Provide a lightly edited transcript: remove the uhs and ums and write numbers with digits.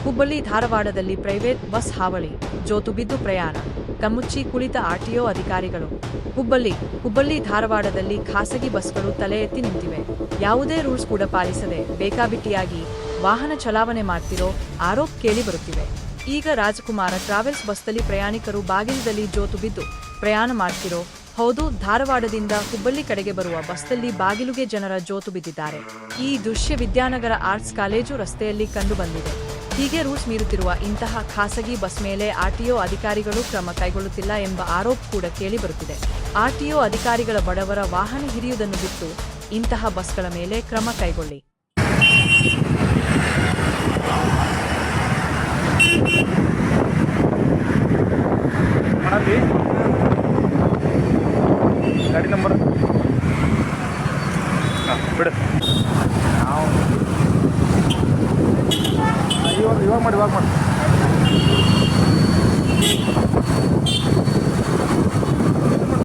ಹುಬ್ಬಳ್ಳಿ ಧಾರವಾಡದಲ್ಲಿ private bus ಹಾವಳಿ, ಜೋತು ಬಿದ್ದು ಪ್ರಯಾಣ, ಕಮ್ಮುಚ್ಚಿ ಕುಳಿತ ಆರ್ಟಿಒ ಅಧಿಕಾರಿಗಳು. ಹುಬ್ಬಳ್ಳಿ ಧಾರವಾಡದಲ್ಲಿ ಖಾಸಗಿ ಬಸ್ಗಳು ತಲೆ ಎತ್ತಿ ನಿಂತಿವೆ. ಯಾವುದೇ ರೂಲ್ಸ್ ಕೂಡ ಪಾಲಿಸದೆ ಬೇಕಾಬಿಟ್ಟಿಯಾಗಿ ವಾಹನ ಚಲಾವಣೆ ಮಾಡ್ತಿರೋ ಆರೋಪ ಕೇಳಿ ಬರುತ್ತಿವೆ. ಈಗ ರಾಜಕುಮಾರ ಟ್ರಾವೆಲ್ಸ್ ಬಸ್ನಲ್ಲಿ ಪ್ರಯಾಣಿಕರು ಬಾಗಿಲದಲ್ಲಿ ಜೋತು ಬಿದ್ದು ಪ್ರಯಾಣ ಮಾಡ್ತಿರೋ ಹೌದು, ಧಾರವಾಡದಿಂದ ಹುಬ್ಬಳ್ಳಿ ಕಡೆಗೆ ಬರುವ ಬಸ್ನಲ್ಲಿ ಬಾಗಿಲುಗೆ ಜನರ ಜೋತು ಬಿದ್ದಿದ್ದಾರೆ. ಈ ದೃಶ್ಯ ವಿದ್ಯಾನಗರ ಆರ್ಟ್ಸ್ ಕಾಲೇಜು ರಸ್ತೆಯಲ್ಲಿ ಕಂಡು ಬಂದಿದೆ. ಹೀಗೆ ರೂಲ್ಸ್ ಮೀರುತ್ತಿರುವ ಇಂತಹ ಖಾಸಗಿ ಬಸ್ ಮೇಲೆ ಆರ್ಟಿಒ ಅಧಿಕಾರಿಗಳು ಕ್ರಮ ಕೈಗೊಳ್ಳುತ್ತಿಲ್ಲ ಎಂಬ ಆರೋಪ ಕೂಡ ಕೇಳಿ ಬರುತ್ತಿದೆ. ಆರ್ಟಿಒ ಅಧಿಕಾರಿಗಳ ಬಡವರ ವಾಹನ ಹಿಡಿಯುವುದನ್ನು ಬಿಟ್ಟು ಇಂತಹ ಬಸ್ಗಳ ಮೇಲೆ ಕ್ರಮ ಕೈಗೊಳ್ಳಿ. ಗಾಡಿ ನಂಬರ್ ಬಿಡು. ಇವಾಗ ಮಾಡಿ